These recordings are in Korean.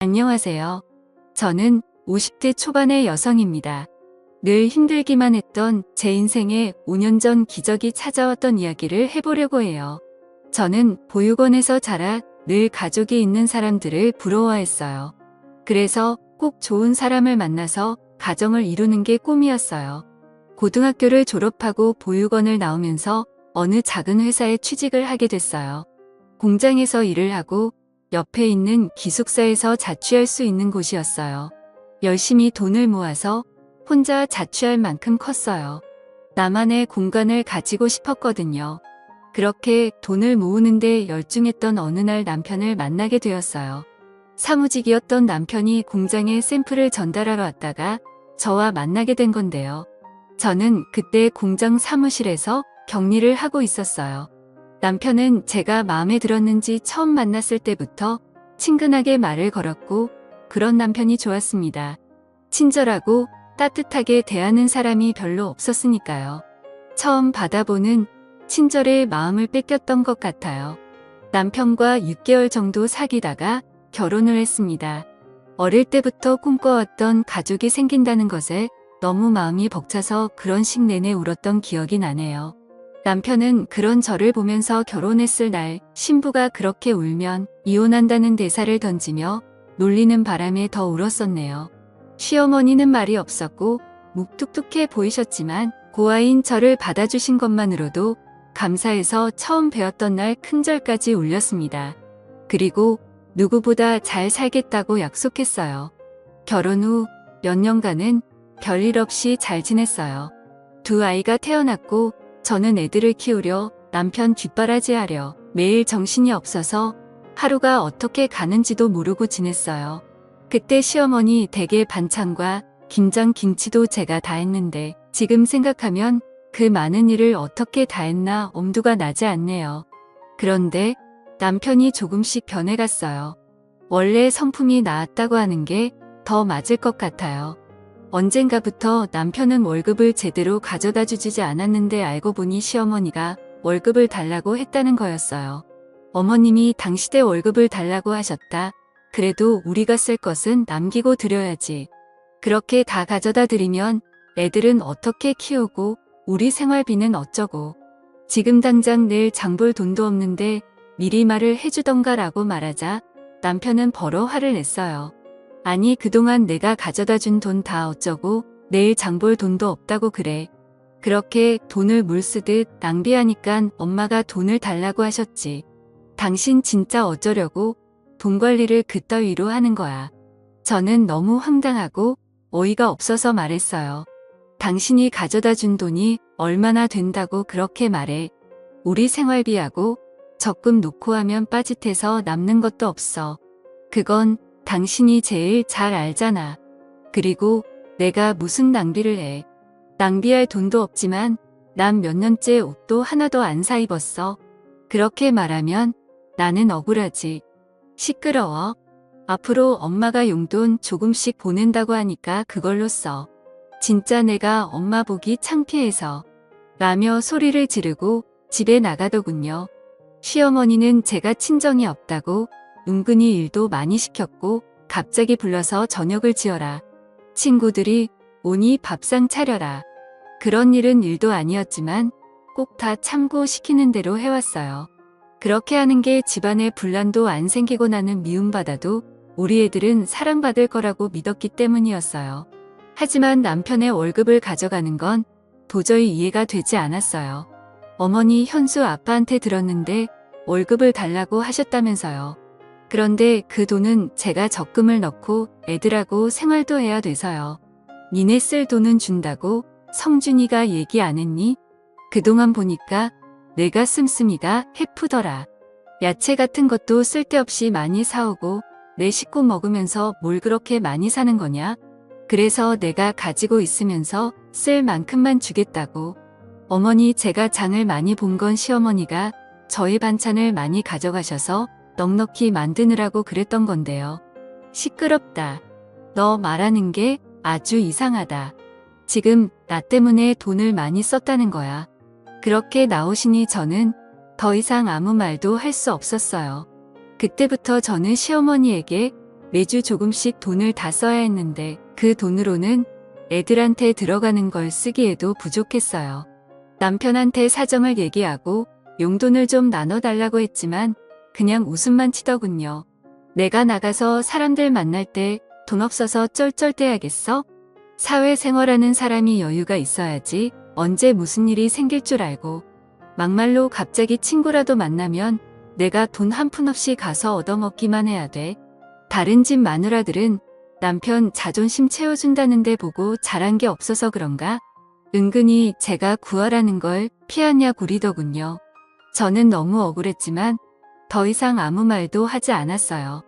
안녕하세요. 저는 50대 초반의 여성입니다. 늘 힘들기만 했던 제 인생에 5년 전 기적이 찾아왔던 이야기를 해보려고 해요. 저는 보육원에서 자라 늘 가족이 있는 사람들을 부러워했어요. 그래서 꼭 좋은 사람을 만나서 가정을 이루는 게 꿈이었어요. 고등학교를 졸업하고 보육원을 나오면서 어느 작은 회사에 취직을 하게 됐어요. 공장에서 일을 하고 옆에 있는 기숙사에서 자취할 수 있는 곳이었어요. 열심히 돈을 모아서 혼자 자취할 만큼 컸어요. 나만의 공간을 가지고 싶었거든요. 그렇게 돈을 모으는데 열중했던 어느 날 남편을 만나게 되었어요. 사무직이었던 남편이 공장에 샘플을 전달하러 왔다가 저와 만나게 된 건데요. 저는 그때 공장 사무실에서 격리를 하고 있었어요. 남편은 제가 마음에 들었는지 처음 만났을 때부터 친근하게 말을 걸었고 그런 남편이 좋았습니다. 친절하고 따뜻하게 대하는 사람이 별로 없었으니까요. 처음 받아보는 친절의 마음을 뺏겼던 것 같아요. 남편과 6개월 정도 사귀다가 결혼을 했습니다. 어릴 때부터 꿈꿔왔던 가족이 생긴다는 것에 너무 마음이 벅차서 그런 식 내내 울었던 기억이 나네요. 남편은 그런 저를 보면서 결혼했을 날 신부가 그렇게 울면 이혼한다는 대사를 던지며 놀리는 바람에 더 울었었네요. 시어머니는 말이 없었고 묵뚝뚝해 보이셨지만 고아인 저를 받아주신 것만으로도 감사해서 처음 배웠던 날 큰절까지 울렸습니다. 그리고 누구보다 잘 살겠다고 약속했어요. 결혼 후 몇 년간은 별일 없이 잘 지냈어요. 두 아이가 태어났고 저는 애들을 키우려 남편 뒷바라지하려 매일 정신이 없어서 하루가 어떻게 가는지도 모르고 지냈어요. 그때 시어머니 댁의 반찬과 김장 김치도 제가 다 했는데 지금 생각하면 그 많은 일을 어떻게 다 했나 엄두가 나지 않네요. 그런데 남편이 조금씩 변해갔어요. 원래 성품이 나았다고 하는 게 더 맞을 것 같아요. 언젠가부터 남편은 월급을 제대로 가져다 주지 않았는데 알고 보니 시어머니가 월급을 달라고 했다는 거였어요. 어머님이 당시대 월급을 달라고 하셨다. 그래도 우리가 쓸 것은 남기고 드려야지. 그렇게 다 가져다 드리면 애들은 어떻게 키우고 우리 생활비는 어쩌고. 지금 당장 내일 장볼 돈도 없는데 미리 말을 해주던가 라고 말하자 남편은 버러 화를 냈어요. 아니 그동안 내가 가져다 준 돈 다 어쩌고 내일 장볼 돈도 없다고 그래. 그렇게 돈을 물 쓰듯 낭비하니깐 엄마가 돈을 달라고 하셨지. 당신 진짜 어쩌려고 돈 관리를 그따위로 하는 거야. 저는 너무 황당하고 어이가 없어서 말했어요. 당신이 가져다 준 돈이 얼마나 된다고 그렇게 말해. 우리 생활비하고 적금 놓고 하면 빠짓해서 남는 것도 없어. 그건 당신이 제일 잘 알잖아. 그리고 내가 무슨 낭비를 해. 낭비할 돈도 없지만 난 몇 년째 옷도 하나도 안 사 입었어. 그렇게 말하면 나는 억울하지. 시끄러워. 앞으로 엄마가 용돈 조금씩 보낸다고 하니까 그걸로 써. 진짜 내가 엄마 보기 창피해서. 라며 소리를 지르고 집에 나가더군요. 시어머니는 제가 친정이 없다고 은근히 일도 많이 시켰고 갑자기 불러서 저녁을 지어라. 친구들이 오니 밥상 차려라. 그런 일은 일도 아니었지만 꼭 다 참고 시키는 대로 해왔어요. 그렇게 하는 게 집안에 분란도 안 생기고 나는 미움받아도 우리 애들은 사랑받을 거라고 믿었기 때문이었어요. 하지만 남편의 월급을 가져가는 건 도저히 이해가 되지 않았어요. 어머니 현수 아빠한테 들었는데 월급을 달라고 하셨다면서요. 그런데 그 돈은 제가 적금을 넣고 애들하고 생활도 해야 돼서요. 니네 쓸 돈은 준다고 성준이가 얘기 안 했니? 그동안 보니까 내가 씀씀이가 해프더라. 야채 같은 것도 쓸데없이 많이 사오고 내 식구 먹으면서 뭘 그렇게 많이 사는 거냐? 그래서 내가 가지고 있으면서 쓸 만큼만 주겠다고. 어머니 제가 장을 많이 본 건 시어머니가 저희 반찬을 많이 가져가셔서 넉넉히 만드느라고 그랬던 건데요. 시끄럽다. 너 말하는 게 아주 이상하다. 지금 나 때문에 돈을 많이 썼다는 거야. 그렇게 나오시니 저는 더 이상 아무 말도 할 수 없었어요. 그때부터 저는 시어머니에게 매주 조금씩 돈을 다 써야 했는데 그 돈으로는 애들한테 들어가는 걸 쓰기에도 부족했어요. 남편한테 사정을 얘기하고 용돈을 좀 나눠달라고 했지만 그냥 웃음만 치더군요. 내가 나가서 사람들 만날 때 돈 없어서 쩔쩔대야겠어? 사회생활하는 사람이 여유가 있어야지 언제 무슨 일이 생길 줄 알고 막말로 갑자기 친구라도 만나면 내가 돈 한 푼 없이 가서 얻어먹기만 해야 돼. 다른 집 마누라들은 남편 자존심 채워준다는데 보고 잘한 게 없어서 그런가? 은근히 제가 구하라는 걸 피하냐 구리더군요. 저는 너무 억울했지만 더 이상 아무 말도 하지 않았어요.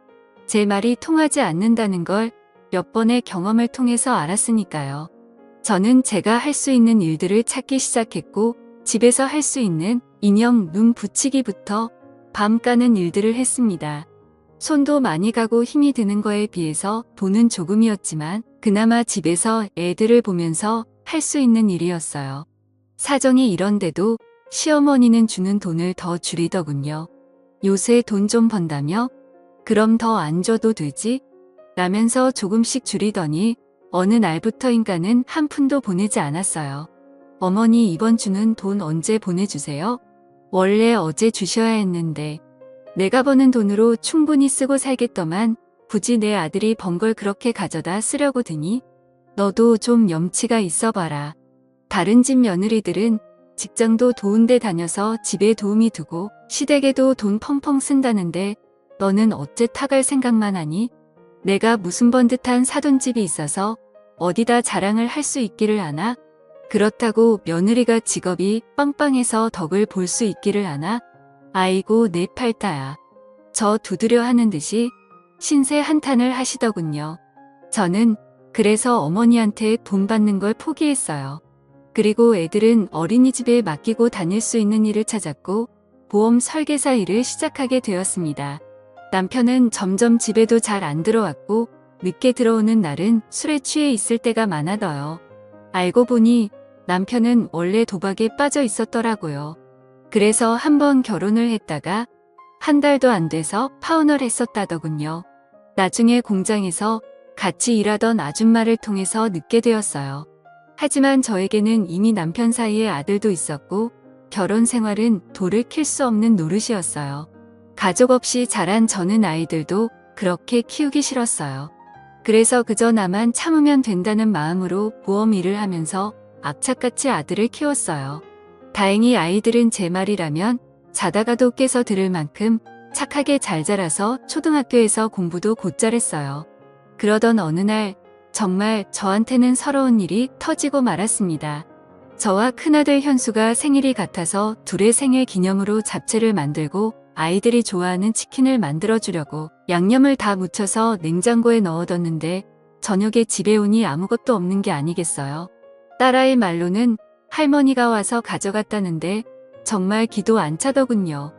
제 말이 통하지 않는다는 걸 몇 번의 경험을 통해서 알았으니까요. 저는 제가 할 수 있는 일들을 찾기 시작했고 집에서 할 수 있는 인형 눈 붙이기부터 밤 까는 일들을 했습니다. 손도 많이 가고 힘이 드는 거에 비해서 돈은 조금이었지만 그나마 집에서 애들을 보면서 할 수 있는 일이었어요. 사정이 이런데도 시어머니는 주는 돈을 더 줄이더군요. 요새 돈 좀 번다며? 그럼 더 안 줘도 되지? 라면서 조금씩 줄이더니 어느 날부터인가는 한 푼도 보내지 않았어요. 어머니 이번 주는 돈 언제 보내주세요? 원래 어제 주셔야 했는데 내가 버는 돈으로 충분히 쓰고 살겠더만 굳이 내 아들이 번 걸 그렇게 가져다 쓰려고 드니? 너도 좀 염치가 있어 봐라. 다른 집 며느리들은 직장도 좋은데 다녀서 집에 도움이 되고 시댁에도 돈 펑펑 쓴다는데 너는 어째 타갈 생각만 하니? 내가 무슨 번듯한 사돈집이 있어서 어디다 자랑을 할 수 있기를 아나? 그렇다고 며느리가 직업이 빵빵해서 덕을 볼 수 있기를 아나? 아이고 내 팔다야. 저 두드려 하는 듯이 신세 한탄을 하시더군요. 저는 그래서 어머니한테 돈 받는 걸 포기했어요. 그리고 애들은 어린이집에 맡기고 다닐 수 있는 일을 찾았고 보험 설계사 일을 시작하게 되었습니다. 남편은 점점 집에도 잘 안 들어왔고 늦게 들어오는 날은 술에 취해 있을 때가 많아져요. 알고 보니 남편은 원래 도박에 빠져 있었더라고요. 그래서 한번 결혼을 했다가 한 달도 안 돼서 파혼을 했었다더군요. 나중에 공장에서 같이 일하던 아줌마를 통해서 늦게 되었어요. 하지만 저에게는 이미 남편 사이에 아들도 있었고 결혼 생활은 돌을 킬 수 없는 노릇이었어요. 가족 없이 자란 저는 아이들도 그렇게 키우기 싫었어요. 그래서 그저 나만 참으면 된다는 마음으로 보험 일을 하면서 악착같이 아들을 키웠어요. 다행히 아이들은 제 말이라면 자다가도 깨서 들을 만큼 착하게 잘 자라서 초등학교에서 공부도 곧잘 했어요. 그러던 어느 날 정말 저한테는 서러운 일이 터지고 말았습니다. 저와 큰아들 현수가 생일이 같아서 둘의 생일 기념으로 잡채를 만들고 아이들이 좋아하는 치킨을 만들어주려고 양념을 다 묻혀서 냉장고에 넣어뒀는데 저녁에 집에 오니 아무것도 없는 게 아니겠어요. 딸아이 말로는 할머니가 와서 가져갔다는데 정말 기도 안 차더군요.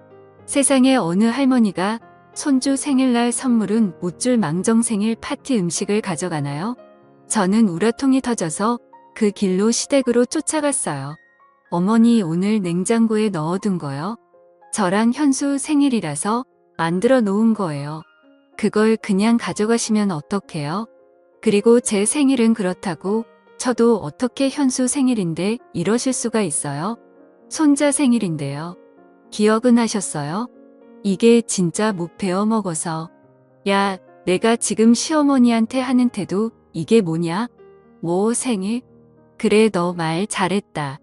세상에 어느 할머니가 손주 생일날 선물은 못 줄 망정 생일 파티 음식을 가져가나요? 저는 우라통이 터져서 그 길로 시댁으로 쫓아갔어요. 어머니 오늘 냉장고에 넣어둔 거요? 저랑 현수 생일이라서 만들어 놓은 거예요. 그걸 그냥 가져가시면 어떡해요? 그리고 제 생일은 그렇다고 저도 어떻게 현수 생일인데 이러실 수가 있어요? 손자 생일인데요. 기억은 하셨어요? 이게 진짜 못 배워 먹어서. 야, 내가 지금 시어머니한테 하는 태도 이게 뭐냐? 뭐 생일? 그래 너 말 잘했다.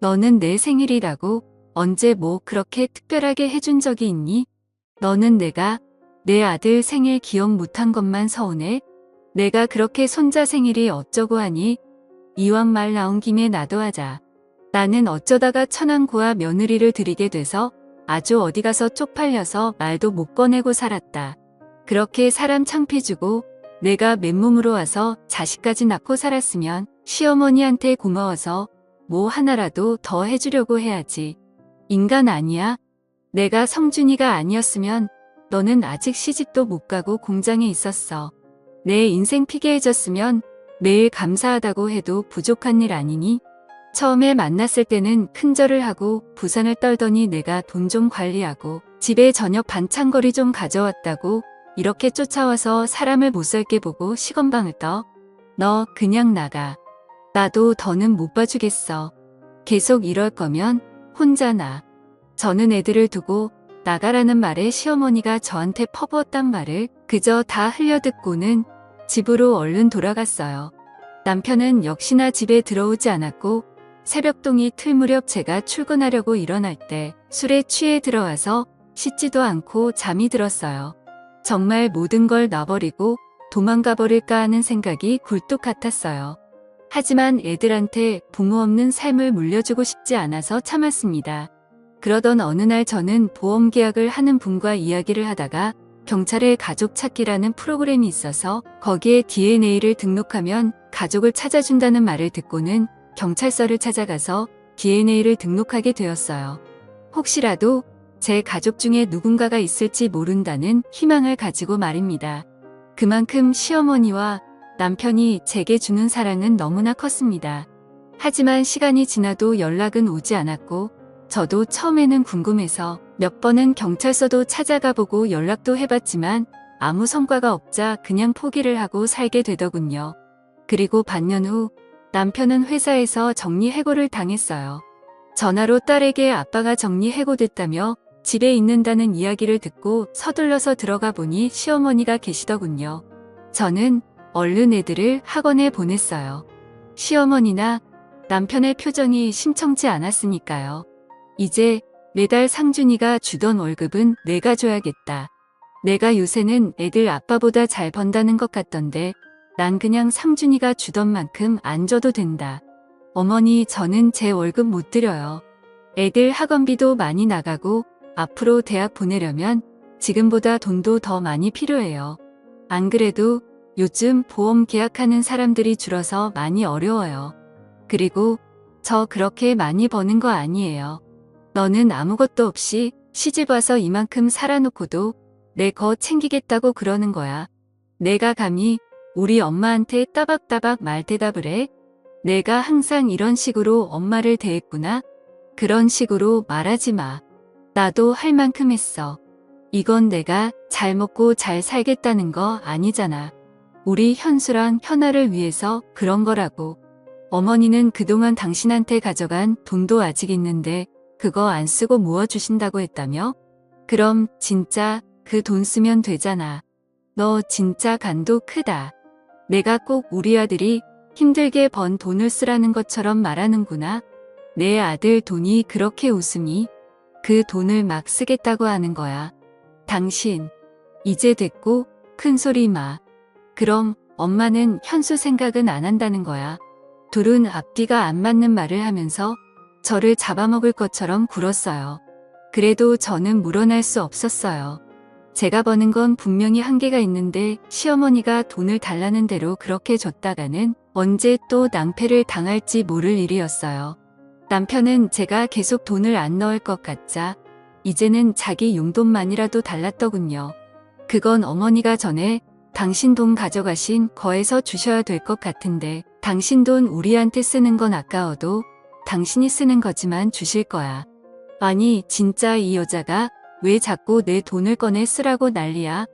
너는 내 생일이라고 언제 뭐 그렇게 특별하게 해준 적이 있니? 너는 내가 내 아들 생일 기억 못한 것만 서운해? 내가 그렇게 손자 생일이 어쩌고 하니? 이왕 말 나온 김에 나도 하자. 나는 어쩌다가 천안고아 며느리를 들이게 돼서 아주 어디 가서 쪽팔려서 말도 못 꺼내고 살았다. 그렇게 사람 창피 주고 내가 맨몸으로 와서 자식까지 낳고 살았으면 시어머니한테 고마워서 뭐 하나라도 더 해주려고 해야지. 인간 아니야? 내가 성준이가 아니었으면 너는 아직 시집도 못 가고 공장에 있었어. 내 인생 피폐해졌으면 매일 감사하다고 해도 부족한 일 아니니? 처음에 만났을 때는 큰절을 하고 부산을 떨더니 내가 돈 좀 관리하고 집에 저녁 반찬거리 좀 가져왔다고 이렇게 쫓아와서 사람을 못살게 보고 시건방을 떠. 너 그냥 나가. 나도 더는 못 봐주겠어. 계속 이럴 거면 혼자 나. 저는 애들을 두고 나가라는 말에 시어머니가 저한테 퍼부었단 말을 그저 다 흘려듣고는 집으로 얼른 돌아갔어요. 남편은 역시나 집에 들어오지 않았고 새벽동이 틀 무렵 제가 출근하려고 일어날 때 술에 취해 들어와서 씻지도 않고 잠이 들었어요. 정말 모든 걸 놔버리고 도망가 버릴까 하는 생각이 굴뚝 같았어요. 하지만 애들한테 부모 없는 삶을 물려주고 싶지 않아서 참았습니다. 그러던 어느 날 저는 보험 계약을 하는 분과 이야기를 하다가 경찰의 가족 찾기라는 프로그램이 있어서 거기에 DNA를 등록하면 가족을 찾아준다는 말을 듣고는 경찰서를 찾아가서 DNA를 등록하게 되었어요. 혹시라도 제 가족 중에 누군가가 있을지 모른다는 희망을 가지고 말입니다. 그만큼 시어머니와 남편이 제게 주는 사랑은 너무나 컸습니다. 하지만 시간이 지나도 연락은 오지 않았고 저도 처음에는 궁금해서 몇 번은 경찰서도 찾아가 보고 연락도 해봤지만 아무 성과가 없자 그냥 포기를 하고 살게 되더군요. 그리고 반년 후 남편은 회사에서 정리해고를 당했어요. 전화로 딸에게 아빠가 정리해고됐다며 집에 있는다는 이야기를 듣고 서둘러서 들어가 보니 시어머니가 계시더군요. 저는 얼른 애들을 학원에 보냈어요. 시어머니나 남편의 표정이 심청치 않았으니까요. 이제 매달 상준이가 주던 월급은 내가 줘야겠다. 내가 요새는 애들 아빠보다 잘 번다는 것 같던데 난 그냥 상준이가 주던 만큼 안 줘도 된다. 어머니, 저는 제 월급 못 드려요. 애들 학원비도 많이 나가고 앞으로 대학 보내려면 지금보다 돈도 더 많이 필요해요. 안 그래도 요즘 보험 계약하는 사람들이 줄어서 많이 어려워요. 그리고 저 그렇게 많이 버는 거 아니에요. 너는 아무것도 없이 시집 와서 이만큼 살아놓고도 내 거 챙기겠다고 그러는 거야. 내가 감히 우리 엄마한테 따박따박 말 대답을 해? 내가 항상 이런 식으로 엄마를 대했구나. 그런 식으로 말하지 마. 나도 할 만큼 했어. 이건 내가 잘 먹고 잘 살겠다는 거 아니잖아. 우리 현수랑 현아를 위해서 그런 거라고. 어머니는 그동안 당신한테 가져간 돈도 아직 있는데 그거 안 쓰고 모아주신다고 했다며? 그럼 진짜 그 돈 쓰면 되잖아. 너 진짜 간도 크다. 내가 꼭 우리 아들이 힘들게 번 돈을 쓰라는 것처럼 말하는구나. 내 아들 돈이 그렇게 웃음이 그 돈을 막 쓰겠다고 하는 거야. 당신 이제 됐고 큰 소리 마. 그럼 엄마는 현수 생각은 안 한다는 거야. 둘은 앞뒤가 안 맞는 말을 하면서 저를 잡아먹을 것처럼 굴었어요. 그래도 저는 물어날 수 없었어요. 제가 버는 건 분명히 한계가 있는데 시어머니가 돈을 달라는 대로 그렇게 줬다가는 언제 또 낭패를 당할지 모를 일이었어요. 남편은 제가 계속 돈을 안 넣을 것 같자 이제는 자기 용돈만이라도 달랐더군요. 그건 어머니가 전에 당신 돈 가져가신 거에서 주셔야 될 것 같은데 당신 돈 우리한테 쓰는 건 아까워도 당신이 쓰는 거지만 주실 거야. 아니, 진짜 이 여자가 왜 자꾸 내 돈을 꺼내 쓰라고 난리야.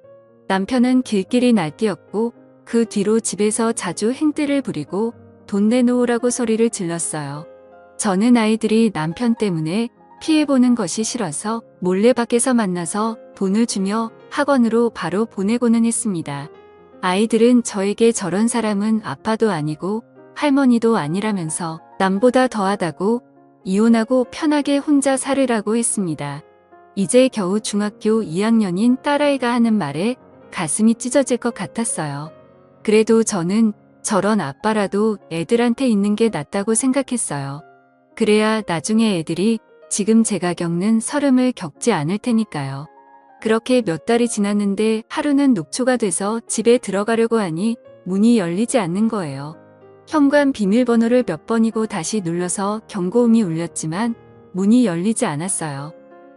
남편은 길길이 날뛰었고 그 뒤로 집에서 자주 행패를 부리고 돈 내놓으라고 소리를 질렀어요. 저는 아이들이 남편 때문에 피해보는 것이 싫어서 몰래 밖에서 만나서 돈을 주며 학원으로 바로 보내고는 했습니다. 아이들은 저에게 저런 사람은 아빠도 아니고 할머니도 아니라면서 남보다 더하다고 이혼하고 편하게 혼자 살으라고 했습니다. 이제 겨우 중학교 2학년인 딸아이가 하는 말에 가슴이 찢어질 것 같았어요. 그래도 저는 저런 아빠라도 애들한테 있는 게 낫다고 생각했어요. 그래야 나중에 애들이 지금 제가 겪는 서름을 겪지 않을 테니까요. 그렇게 몇 달이 지났는데 하루는 녹초가 돼서 집에 들어가려고 하니 문이 열리지 않는 거예요. 현관 비밀번호를 몇 번이고 다시 눌러서 경고음이 울렸지만 문이 열리지 않았어요.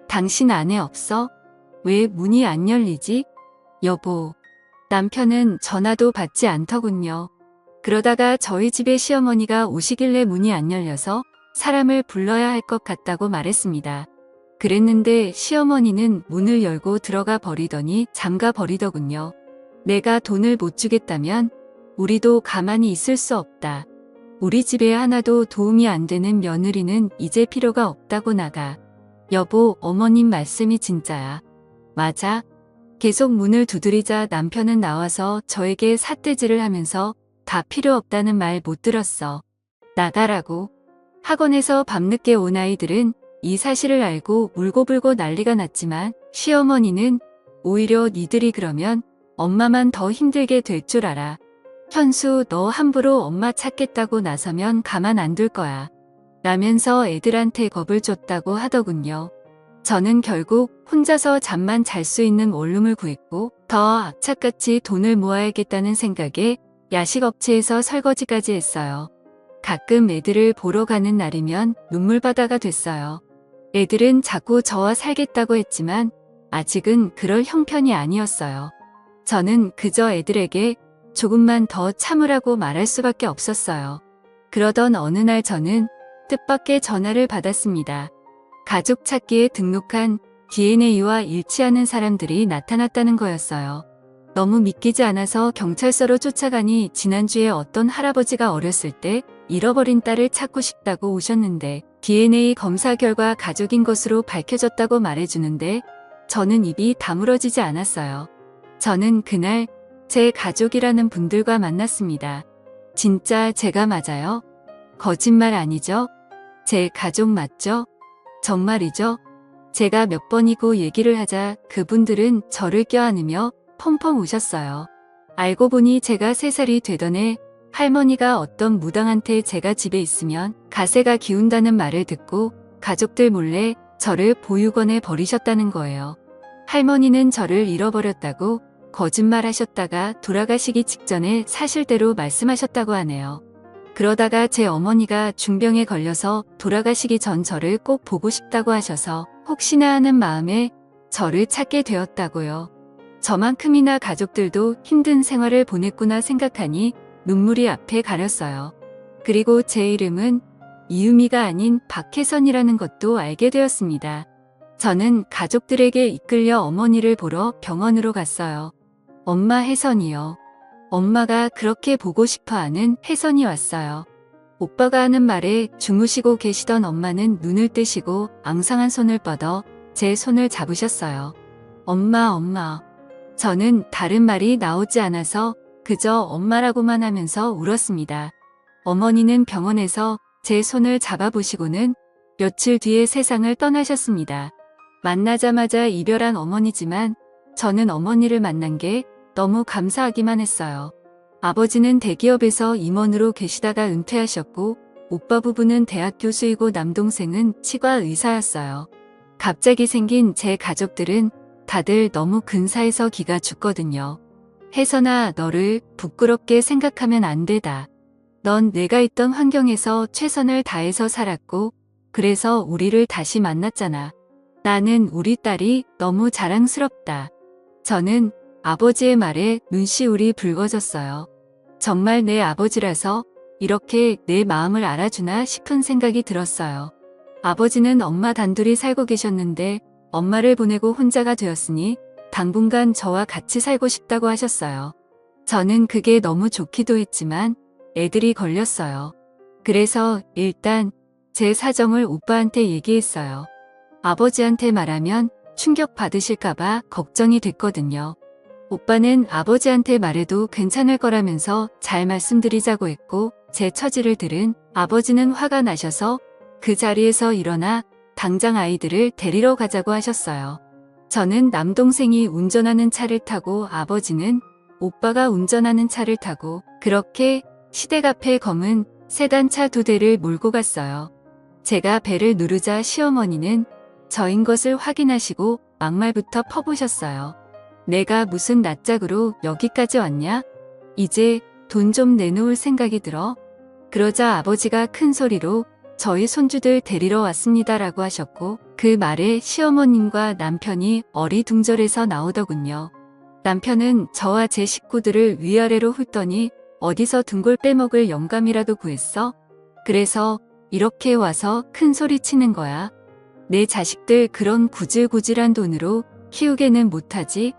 당신 안에 없어? 왜 문이 안 열리지? 여보. 남편은 전화도 받지 않더군요. 그러다가 저희 집에 시어머니가 오시길래 문이 안 열려서 사람을 불러야 할 것 같다고 말했습니다. 그랬는데 시어머니는 문을 열고 들어가 버리더니 잠가 버리더군요. 내가 돈을 못 주겠다면 우리도 가만히 있을 수 없다. 우리 집에 하나도 도움이 안 되는 며느리는 이제 필요가 없다고 나가. 여보, 어머님 말씀이 진짜야. 맞아. 계속 문을 두드리자 남편은 나와서 저에게 삿대질을 하면서 다 필요 없다는 말 못 들었어. 나가라고. 학원에서 밤늦게 온 아이들은 이 사실을 알고 울고불고 난리가 났지만 시어머니는 오히려 니들이 그러면 엄마만 더 힘들게 될 줄 알아. 현수, 너 함부로 엄마 찾겠다고 나서면 가만 안 둘 거야. 라면서 애들한테 겁을 줬다고 하더군요. 저는 결국 혼자서 잠만 잘 수 있는 원룸을 구했고 더 악착같이 돈을 모아야겠다는 생각에 야식업체에서 설거지까지 했어요. 가끔 애들을 보러 가는 날이면 눈물바다가 됐어요. 애들은 자꾸 저와 살겠다고 했지만 아직은 그럴 형편이 아니었어요. 저는 그저 애들에게 조금만 더 참으라고 말할 수밖에 없었어요. 그러던 어느 날 저는 뜻밖의 전화를 받았습니다. 가족 찾기에 등록한 DNA와 일치하는 사람들이 나타났다는 거였어요. 너무 믿기지 않아서 경찰서로 쫓아가니 지난주에 어떤 할아버지가 어렸을 때 잃어버린 딸을 찾고 싶다고 오셨는데 DNA 검사 결과 가족인 것으로 밝혀졌다고 말해주는데 저는 입이 다물어지지 않았어요. 저는 그날 제 가족이라는 분들과 만났습니다. 진짜 제가 맞아요? 거짓말 아니죠? 제 가족 맞죠? 정말이죠? 제가 몇 번이고 얘기를 하자 그분들은 저를 껴안으며 펑펑 우셨어요. 알고 보니 제가 3살이 되던 해 할머니가 어떤 무당한테 제가 집에 있으면 가세가 기운다는 말을 듣고 가족들 몰래 저를 보육원에 버리셨다는 거예요. 할머니는 저를 잃어버렸다고 거짓말하셨다가 돌아가시기 직전에 사실대로 말씀하셨다고 하네요. 그러다가 제 어머니가 중병에 걸려서 돌아가시기 전 저를 꼭 보고 싶다고 하셔서 혹시나 하는 마음에 저를 찾게 되었다고요. 저만큼이나 가족들도 힘든 생활을 보냈구나 생각하니 눈물이 앞에 가렸어요. 그리고 제 이름은 이유미가 아닌 박혜선이라는 것도 알게 되었습니다. 저는 가족들에게 이끌려 어머니를 보러 병원으로 갔어요. 엄마 혜선이요. 엄마가 그렇게 보고 싶어하는 혜선이 왔어요. 오빠가 하는 말에 주무시고 계시던 엄마는 눈을 뜨시고 앙상한 손을 뻗어 제 손을 잡으셨어요. 엄마. 저는 다른 말이 나오지 않아서 그저 엄마라고만 하면서 울었습니다. 어머니는 병원에서 제 손을 잡아보시고는 며칠 뒤에 세상을 떠나셨습니다. 만나자마자 이별한 어머니지만 저는 어머니를 만난 게 너무 감사하기만 했어요. 아버지는 대기업에서 임원으로 계시다가 은퇴하셨고 오빠 부부는 대학 교수이고 남동생은 치과 의사였어요. 갑자기 생긴 제 가족들은 다들 너무 근사해서 기가 죽거든요. 혜선아, 너를 부끄럽게 생각하면 안 되다. 넌 내가 있던 환경에서 최선을 다해서 살았고 그래서 우리를 다시 만났잖아. 나는 우리 딸이 너무 자랑스럽다. 저는 아버지의 말에 눈시울이 붉어졌어요. 정말 내 아버지라서 이렇게 내 마음을 알아주나 싶은 생각이 들었어요. 아버지는 엄마 단둘이 살고 계셨는데 엄마를 보내고 혼자가 되었으니 당분간 저와 같이 살고 싶다고 하셨어요. 저는 그게 너무 좋기도 했지만 애들이 걸렸어요. 그래서 일단 제 사정을 오빠한테 얘기했어요. 아버지한테 말하면 충격받으실까봐 걱정이 됐거든요. 오빠는 아버지한테 말해도 괜찮을 거라면서 잘 말씀드리자고 했고 제 처지를 들은 아버지는 화가 나셔서 그 자리에서 일어나 당장 아이들을 데리러 가자고 하셨어요. 저는 남동생이 운전하는 차를 타고 아버지는 오빠가 운전하는 차를 타고 그렇게 시댁 앞에 검은 세단차 2대를 몰고 갔어요. 제가 배를 누르자 시어머니는 저인 것을 확인하시고 막말부터 퍼부셨어요. 내가 무슨 낯짝으로 여기까지 왔냐? 이제 돈 좀 내놓을 생각이 들어? 그러자 아버지가 큰 소리로 저희 손주들 데리러 왔습니다라고 하셨고 그 말에 시어머님과 남편이 어리둥절해서 나오더군요. 남편은 저와 제 식구들을 위아래로 훑더니 어디서 등골 빼먹을 영감이라도 구했어? 그래서 이렇게 와서 큰 소리 치는 거야. 내 자식들 그런 구질구질한 돈으로 키우게는 못하지?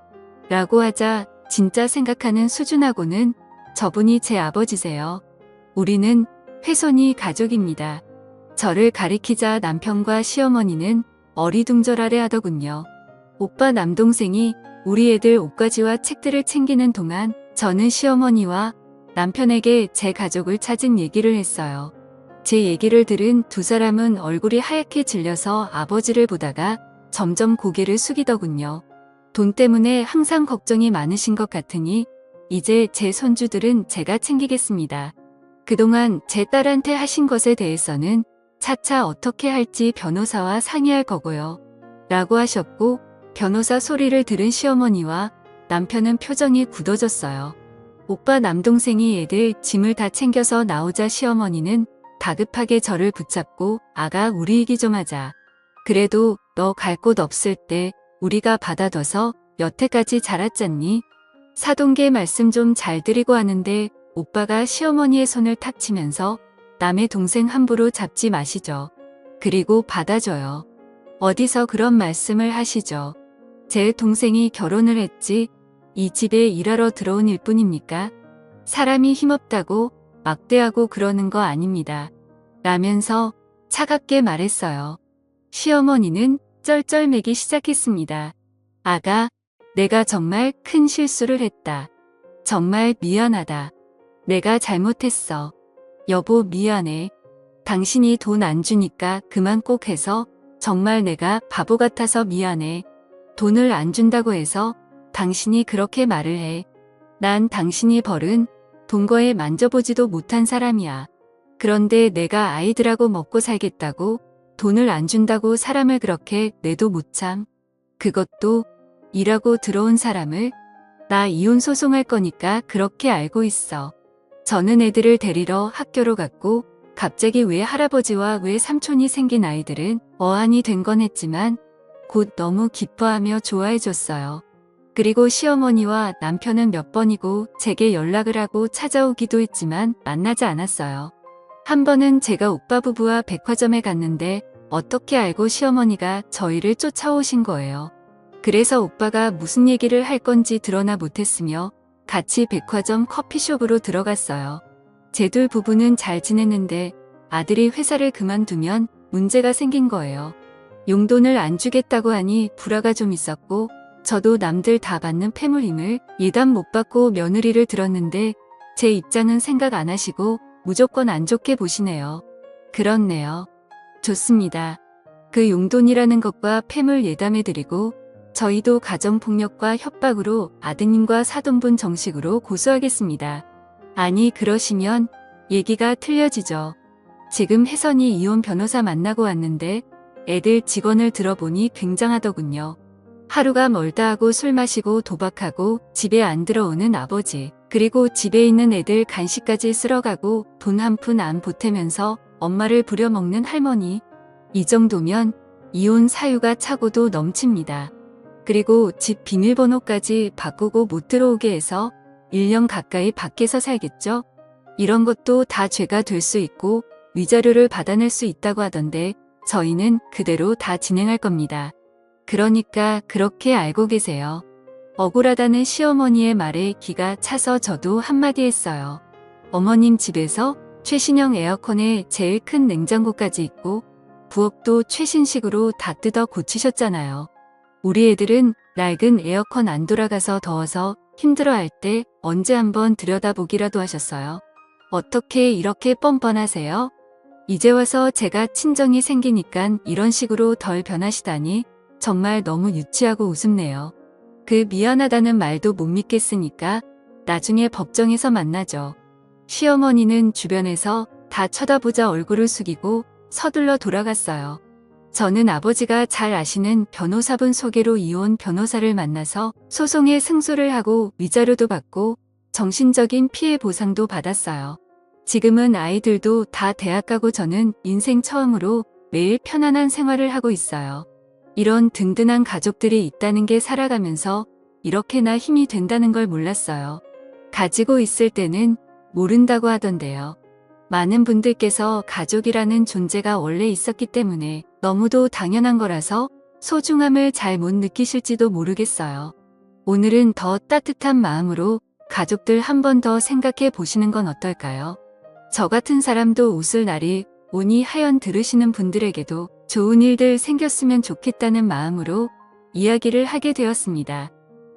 라고 하자 진짜 생각하는 수준하고는 저분이 제 아버지세요. 우리는 훼손이 가족입니다. 저를 가리키자 남편과 시어머니는 어리둥절하려 하더군요. 오빠 남동생이 우리 애들 옷가지와 책들을 챙기는 동안 저는 시어머니와 남편에게 제 가족을 찾은 얘기를 했어요. 제 얘기를 들은 두 사람은 얼굴이 하얗게 질려서 아버지를 보다가 점점 고개를 숙이더군요. 돈 때문에 항상 걱정이 많으신 것 같으니 이제 제 손주들은 제가 챙기겠습니다. 그동안 제 딸한테 하신 것에 대해서는 차차 어떻게 할지 변호사와 상의할 거고요. 라고 하셨고 변호사 소리를 들은 시어머니와 남편은 표정이 굳어졌어요. 오빠 남동생이 애들 짐을 다 챙겨서 나오자 시어머니는 다급하게 저를 붙잡고 아가 우리 얘기 좀 하자. 그래도 너 갈 곳 없을 때 우리가 받아둬서 여태까지 자랐잖니? 사돈계 말씀 좀 잘 드리고 하는데 오빠가 시어머니의 손을 탁 치면서 남의 동생 함부로 잡지 마시죠. 그리고 받아줘요. 어디서 그런 말씀을 하시죠. 제 동생이 결혼을 했지 이 집에 일하러 들어온 일뿐입니까? 사람이 힘없다고 막대하고 그러는 거 아닙니다. 라면서 차갑게 말했어요. 시어머니는 쩔쩔매기 시작했습니다. 아가, 내가 정말 큰 실수를 했다. 정말 미안하다. 내가 잘못했어. 여보 미안해. 당신이 돈 안 주니까 그만 꼭 해서 정말 내가 바보 같아서 미안해. 돈을 안 준다고 해서 당신이 그렇게 말을 해. 난 당신이 벌은 돈 거에 만져보지도 못한 사람이야. 그런데 내가 아이들하고 먹고 살겠다고 돈을 안 준다고 사람을 그렇게 내도 못 참. 그것도 일하고 들어온 사람을. 나 이혼 소송할 거니까 그렇게 알고 있어. 저는 애들을 데리러 학교로 갔고 갑자기 왜 할아버지와 왜 삼촌이 생긴 아이들은 어안이 된 건 했지만 곧 너무 기뻐하며 좋아해줬어요. 그리고 시어머니와 남편은 몇 번이고 제게 연락을 하고 찾아오기도 했지만 만나지 않았어요. 한 번은 제가 오빠 부부와 백화점에 갔는데 어떻게 알고 시어머니가 저희를 쫓아오신 거예요. 그래서 오빠가 무슨 얘기를 할 건지 드러나 못했으며 같이 백화점 커피숍으로 들어갔어요. 제 둘 부부는 잘 지냈는데 아들이 회사를 그만두면 문제가 생긴 거예요. 용돈을 안 주겠다고 하니 불화가 좀 있었고 저도 남들 다 받는 패물임을 예단 못 받고 며느리를 들었는데 제 입장은 생각 안 하시고 무조건 안 좋게 보시네요. 그렇네요. 좋습니다. 그 용돈이라는 것과 패물 예담해드리고 저희도 가정폭력과 협박으로 아드님과 사돈분 정식으로 고소하겠습니다. 아니 그러시면 얘기가 틀려지죠. 지금 혜선이 이혼 변호사 만나고 왔는데 애들 직원을 들어보니 굉장하더군요. 하루가 멀다 하고 술 마시고 도박하고 집에 안 들어오는 아버지, 그리고 집에 있는 애들 간식까지 쓸어가고 돈 한 푼 안 보태면서 엄마를 부려먹는 할머니. 이 정도면 이혼 사유가 차고도 넘칩니다. 그리고 집 비밀번호까지 바꾸고 못 들어오게 해서 1년 가까이 밖에서 살겠죠? 이런 것도 다 죄가 될 수 있고 위자료를 받아낼 수 있다고 하던데 저희는 그대로 다 진행할 겁니다. 그러니까 그렇게 알고 계세요. 억울하다는 시어머니의 말에 기가 차서 저도 한마디 했어요. 어머님 집에서 최신형 에어컨에 제일 큰 냉장고까지 있고 부엌도 최신식으로 다 뜯어 고치셨잖아요. 우리 애들은 낡은 에어컨 안 돌아가서 더워서 힘들어할 때 언제 한번 들여다보기라도 하셨어요. 어떻게 이렇게 뻔뻔하세요? 이제 와서 제가 친정이 생기니깐 이런 식으로 덜 변하시다니 정말 너무 유치하고 우습네요. 그 미안하다는 말도 못 믿겠으니까 나중에 법정에서 만나죠. 시어머니는 주변에서 다 쳐다보자 얼굴을 숙이고 서둘러 돌아갔어요. 저는 아버지가 잘 아시는 변호사분 소개로 이혼 변호사를 만나서 소송에 승소를 하고 위자료도 받고 정신적인 피해 보상도 받았어요. 지금은 아이들도 다 대학 가고 저는 인생 처음으로 매일 편안한 생활을 하고 있어요. 이런 든든한 가족들이 있다는 게 살아가면서 이렇게나 힘이 된다는 걸 몰랐어요. 가지고 있을 때는 모른다고 하던데요. 많은 분들께서 가족이라는 존재가 원래 있었기 때문에 너무도 당연한 거라서 소중함을 잘 못 느끼실지도 모르겠어요. 오늘은 더 따뜻한 마음으로 가족들 한 번 더 생각해 보시는 건 어떨까요? 저 같은 사람도 웃을 날이 오니 하연 들으시는 분들에게도 좋은 일들 생겼으면 좋겠다는 마음으로 이야기를 하게 되었습니다.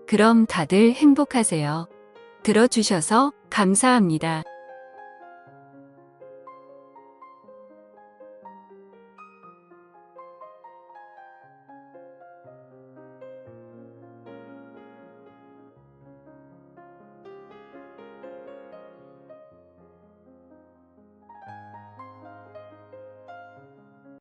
그럼 다들 행복하세요. 들어주셔서 감사합니다.